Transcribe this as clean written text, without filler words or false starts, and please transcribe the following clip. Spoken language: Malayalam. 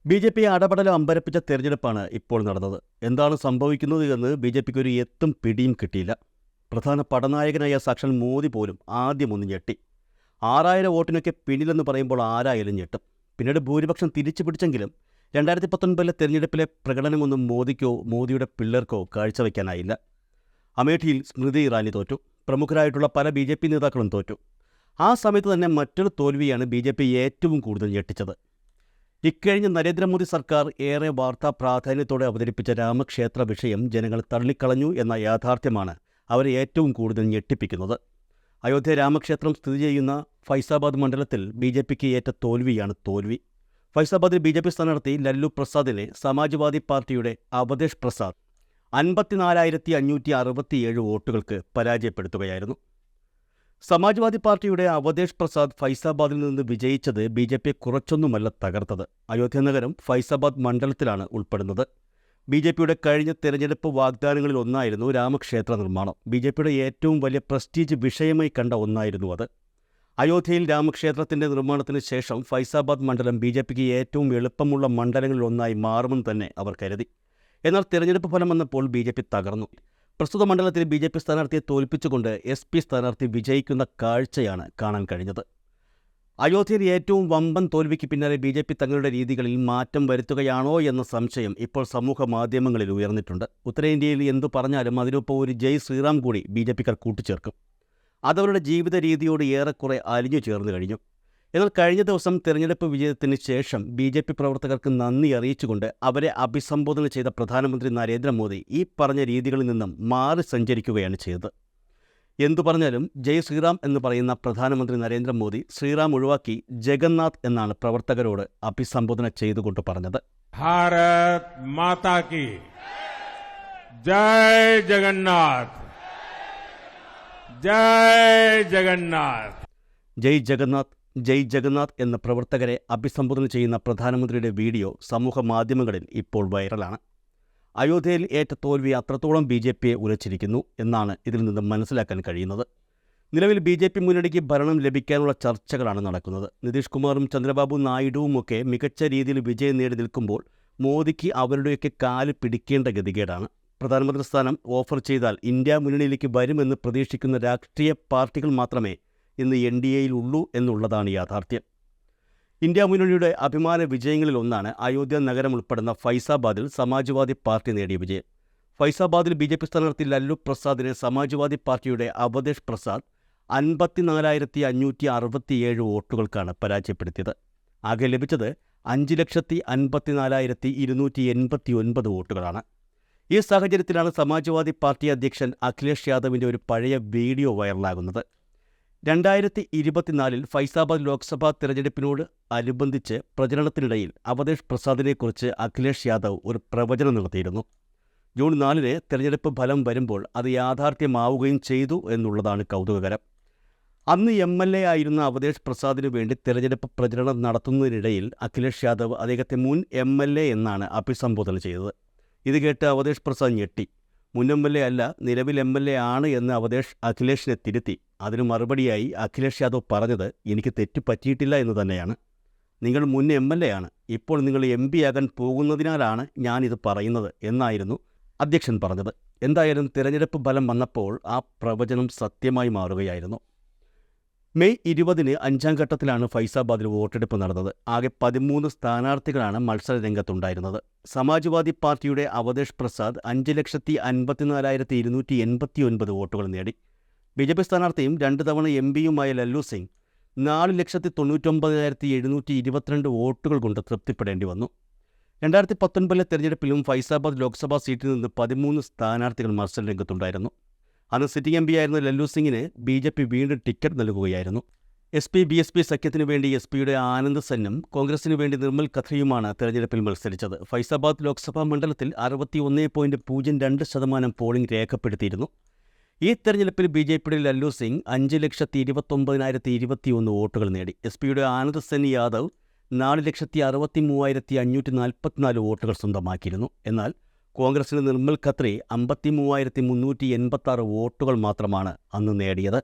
ബി.ജെ.പി അടപടലം അമ്പരപ്പിച്ച തെരഞ്ഞെടുപ്പാണ് ഇപ്പോൾ നടന്നത്. എന്താണ് സംഭവിക്കുന്നത് എന്ന് ബി.ജെ.പിക്ക് ഒരു എത്തും പിടിയും കിട്ടിയില്ല. പ്രധാന പടനായകനായ സാക്ഷാൽ മോദി പോലും ആദ്യം ഒന്ന് ഞെട്ടി. 6000 വോട്ടിനൊക്കെ പിന്നിലെന്ന് പറയുമ്പോൾ ആരായാലും ഞെട്ടും. പിന്നീട് ഭൂരിപക്ഷം തിരിച്ചു പിടിച്ചെങ്കിലും 2019 തെരഞ്ഞെടുപ്പിലെ പ്രകടനമൊന്നും മോദിക്കോ മോദിയുടെ പിള്ളേർക്കോ കാഴ്ചവെക്കാനായില്ല. അമേഠിയിൽ സ്മൃതി ഇറാനി തോറ്റു. പ്രമുഖരായിട്ടുള്ള പല ബി.ജെ.പി നേതാക്കളും തോറ്റു. ആ സമയത്ത് തന്നെ മറ്റൊരു തോൽവിയാണ് ബി.ജെ.പി ഏറ്റവും കൂടുതൽ ഞെട്ടിച്ചത്. ഇക്കഴിഞ്ഞ നരേന്ദ്രമോദി സർക്കാർ ഏറെ വാർത്താ പ്രാധാന്യത്തോടെ അവതരിപ്പിച്ച രാമക്ഷേത്ര വിഷയം ജനങ്ങൾ തള്ളിക്കളഞ്ഞു എന്ന യാഥാർത്ഥ്യമാണ് അവരെ ഏറ്റവും കൂടുതൽ ഞെട്ടിപ്പിക്കുന്നത്. അയോധ്യ രാമക്ഷേത്രം സ്ഥിതി ചെയ്യുന്ന ഫൈസാബാദ് മണ്ഡലത്തിൽ ബി.ജെ.പിക്ക് ഏറ്റ തോൽവിയാണ് തോൽവി. ഫൈസാബാദിൽ ബി.ജെ.പി സ്ഥാനാർത്ഥി ലല്ലു പ്രസാദിനെ സമാജ്വാദി പാർട്ടിയുടെ അവധേഷ് പ്രസാദ് 54,567 വോട്ടുകൾക്ക് പരാജയപ്പെടുത്തുകയായിരുന്നു. സമാജ്വാദി പാർട്ടിയുടെ അവധേഷ് പ്രസാദ് ഫൈസാബാദിൽ നിന്ന് വിജയിച്ചത് ബി.ജെ.പിയെ കുറച്ചൊന്നുമല്ല തകർത്തത്. അയോധ്യ നഗരം ഫൈസാബാദ് മണ്ഡലത്തിലാണ് ഉൾപ്പെടുന്നത്. ബി.ജെ.പിയുടെ കഴിഞ്ഞ തെരഞ്ഞെടുപ്പ് വാഗ്ദാനങ്ങളിൽ ഒന്നായിരുന്നു രാമക്ഷേത്ര നിർമ്മാണം. ബി.ജെ.പിയുടെ ഏറ്റവും വലിയ പ്രസ്റ്റീജ് വിഷയമായി കണ്ട ഒന്നായിരുന്നു അത്. അയോധ്യയിൽ രാമക്ഷേത്രത്തിന്റെ നിർമ്മാണത്തിന് ശേഷം ഫൈസാബാദ് മണ്ഡലം ബി.ജെ.പിക്ക് ഏറ്റവും എളുപ്പമുള്ള മണ്ഡലങ്ങളിൽ ഒന്നായി മാറുമെന്ന് തന്നെ അവർ കരുതി. എന്നാൽ തെരഞ്ഞെടുപ്പ് ഫലം വന്നപ്പോൾ ബി.ജെ.പി തകർന്നു. പ്രസ്തുത മണ്ഡലത്തിൽ ബി.ജെ.പി സ്ഥാനാർത്ഥിയെ തോൽപ്പിച്ചുകൊണ്ട് എസ്.പി സ്ഥാനാർത്ഥി വിജയിക്കുന്ന കാഴ്ചയാണ് കാണാൻ കഴിഞ്ഞത്. അയോധ്യയിൽ ഏറ്റവും വമ്പൻ തോൽവിക്ക് പിന്നാലെ ബി.ജെ.പി തങ്ങളുടെ രീതികളിൽ മാറ്റം വരുത്തുകയാണോ എന്ന സംശയം ഇപ്പോൾ സമൂഹ മാധ്യമങ്ങളിൽ ഉയർന്നിട്ടുണ്ട്. ഉത്തരേന്ത്യയിൽ എന്തു പറഞ്ഞാലും അതിനൊപ്പം ഒരു ജയ് ശ്രീറാം കൂടി ബി.ജെ.പിക്കാർ കൂട്ടിച്ചേർക്കും. അതവരുടെ ജീവിത രീതിയോട് ഏറെക്കുറെ അലിഞ്ഞു ചേർന്ന് കഴിഞ്ഞു. എന്നാൽ കഴിഞ്ഞ ദിവസം തെരഞ്ഞെടുപ്പ് വിജയത്തിന് ശേഷം ബി.ജെ.പി പ്രവർത്തകർക്ക് നന്ദി അറിയിച്ചുകൊണ്ട് അവരെ അഭിസംബോധന ചെയ്ത പ്രധാനമന്ത്രി നരേന്ദ്രമോദി ഈ പറഞ്ഞ രീതികളിൽ നിന്നും മാറി സഞ്ചരിക്കുകയാണ് ചെയ്തത്. എന്തു പറഞ്ഞാലും ജയ് ശ്രീറാം എന്ന് പറയുന്ന പ്രധാനമന്ത്രി നരേന്ദ്രമോദി ശ്രീറാം ഒഴിവാക്കി ജഗന്നാഥ് എന്നാണ് പ്രവർത്തകരോട് അഭിസംബോധന ചെയ്തുകൊണ്ട് പറഞ്ഞത്. ഭാരത് മാതാ കി ജയ് ജഗന്നാഥ്, ജയ് ജഗന്നാഥ്, ജയ് ജഗന്നാഥ്, ജയ് ജഗന്നാഥ് എന്ന പ്രവർത്തകരെ അഭിസംബോധന ചെയ്യുന്ന പ്രധാനമന്ത്രിയുടെ വീഡിയോ സമൂഹ മാധ്യമങ്ങളിൽ ഇപ്പോൾ വൈറലാണ്. അയോധ്യയിൽ ഏറ്റ തോൽവി അത്രത്തോളം ബി.ജെ.പിയെ ഉലച്ചിരിക്കുന്നു എന്നാണ് ഇതിൽ നിന്നും മനസ്സിലാക്കാൻ കഴിയുന്നത്. നിലവിൽ ബി.ജെ.പി മുന്നണിക്ക് ഭരണം ലഭിക്കാനുള്ള ചർച്ചകളാണ് നടക്കുന്നത്. നിതീഷ് കുമാറും ചന്ദ്രബാബു നായിഡുവുമൊക്കെ മികച്ച രീതിയിൽ വിജയം നേടി നിൽക്കുമ്പോൾ മോദിക്ക് അവരുടെയൊക്കെ കാല് പിടിക്കേണ്ട ഗതികേടാണ്. പ്രധാനമന്ത്രി സ്ഥാനം ഓഫർ ചെയ്താൽ ഇന്ത്യ മുന്നണിയിലേക്ക് വരുമെന്ന് പ്രതീക്ഷിക്കുന്ന രാഷ്ട്രീയ പാർട്ടികൾ മാത്രമേ ഇന്ന് എൻ.ഡി.എയിൽ ഉള്ളൂ എന്നുള്ളതാണ് യാഥാർത്ഥ്യം. ഇന്ത്യ മുന്നണിയുടെ അഭിമാന വിജയങ്ങളിൽ ഒന്നാണ് അയോധ്യ നഗരം ഉൾപ്പെടുന്ന ഫൈസാബാദിൽ സമാജ്വാദി പാർട്ടി നേടിയ വിജയം. ഫൈസാബാദിൽ ബി.ജെ.പി സ്ഥാനാർത്ഥി ലല്ലു പ്രസാദിനെ സമാജ്വാദി പാർട്ടിയുടെ അവധേഷ് പ്രസാദ് 54,567 വോട്ടുകൾക്കാണ് പരാജയപ്പെടുത്തിയത്. ആകെ ലഭിച്ചത് 5,54,289 വോട്ടുകളാണ്. ഈ സാഹചര്യത്തിലാണ് സമാജ്വാദി പാർട്ടി അധ്യക്ഷൻ അഖിലേഷ് യാദവിൻ്റെ ഒരു പഴയ വീഡിയോ വൈറലാകുന്നത്. 2024 ഫൈസാബാദ് ലോക്സഭാ തിരഞ്ഞെടുപ്പിനോട് അനുബന്ധിച്ച് പ്രചരണത്തിനിടയിൽ അവധേഷ് പ്രസാദിനെക്കുറിച്ച് അഖിലേഷ് യാദവ് ഒരു പ്രവചനം നടത്തിയിരുന്നു. ജൂൺ 4 തിരഞ്ഞെടുപ്പ് ഫലം വരുമ്പോൾ അത് യാഥാർത്ഥ്യമാവുകയും ചെയ്തു എന്നുള്ളതാണ് കൗതുകകരം. അന്ന് എം.എൽ.എ ആയിരുന്ന അവധേഷ് പ്രസാദിനു വേണ്ടി തിരഞ്ഞെടുപ്പ് പ്രചരണം നടത്തുന്നതിനിടയിൽ അഖിലേഷ് യാദവ് അദ്ദേഹത്തെ മുൻ എം.എൽ.എ എന്നാണ് അഭിസംബോധന ചെയ്തത്. ഇത് കേട്ട് അവധേഷ് പ്രസാദ് ഞെട്ടി. മുൻ എം.എൽ.എ അല്ല, നിലവിൽ എം.എൽ.എ ആണ് എന്ന് അവധേഷ് അഖിലേഷിനെ തിരുത്തി. അതിനു മറുപടിയായി അഖിലേഷ് യാദവ് പറഞ്ഞത് എനിക്ക് തെറ്റു പറ്റിയിട്ടില്ല എന്ന് തന്നെയാണ്. നിങ്ങൾ മുൻ എം.എൽ.എ ആണ്, ഇപ്പോൾ നിങ്ങൾ എം.പി ആകാൻ പോകുന്നതിനാലാണ് ഞാനിത് പറയുന്നത് എന്നായിരുന്നു അധ്യക്ഷൻ പറഞ്ഞത്. എന്തായാലും തിരഞ്ഞെടുപ്പ് ഫലം വന്നപ്പോൾ ആ പ്രവചനം സത്യമായി മാറുകയായിരുന്നു. മെയ് 20 5ാം ഘട്ടത്തിലാണ് ഫൈസാബാദിൽ വോട്ടെടുപ്പ് നടന്നത്. ആകെ 13 സ്ഥാനാർത്ഥികളാണ് മത്സര രംഗത്തുണ്ടായിരുന്നത്. സമാജ്വാദി പാർട്ടിയുടെ അവധേഷ് പ്രസാദ് 5,54,289 വോട്ടുകൾ നേടി. ബി.ജെ.പി സ്ഥാനാർത്ഥിയും 2 തവണ എം.പിയുമായ ലല്ലു സിംഗ് 4,99,722 വോട്ടുകൾ കൊണ്ട് തൃപ്തിപ്പെടേണ്ടി വന്നു. 2019 തെരഞ്ഞെടുപ്പിലും ഫൈസാബാദ് ലോക്സഭാ സീറ്റിൽ നിന്ന് 13 സ്ഥാനാർത്ഥികൾ മത്സര രംഗത്തുണ്ടായിരുന്നു. അന്ന് സിറ്റിംഗ് എം.പി ആയിരുന്ന ലല്ലു സിംഗിന് ബി.ജെ.പി വീണ്ടും ടിക്കറ്റ് നൽകുകയായിരുന്നു. എസ്.പി. ബി.എസ്.പി സഖ്യത്തിനു വേണ്ടി എസ്.പിയുടെ ആനന്ദ് സെന്നും കോൺഗ്രസിനു വേണ്ടി നിർമ്മൽ ഖത്രിയുമാണ് തെരഞ്ഞെടുപ്പിൽ മത്സരിച്ചത്. ഫൈസാബാദ് ലോക്സഭാ മണ്ഡലത്തിൽ 61.02% പോളിംഗ് രേഖപ്പെടുത്തിയിരുന്നു. ഈ തെരഞ്ഞെടുപ്പിൽ ബി.ജെ.പിയുടെ ലല്ലു സിംഗ് 5,29,021 വോട്ടുകൾ നേടി. എസ്.പിയുടെ ആനന്ദ് സെൻ യാദവ് 4,63,544 വോട്ടുകൾ സ്വന്തമാക്കിയിരുന്നു. എന്നാൽ കോൺഗ്രസിന് നിർമ്മൽ ഖത്രി 53,386 വോട്ടുകൾ മാത്രമാണ് അന്ന് നേടിയത്.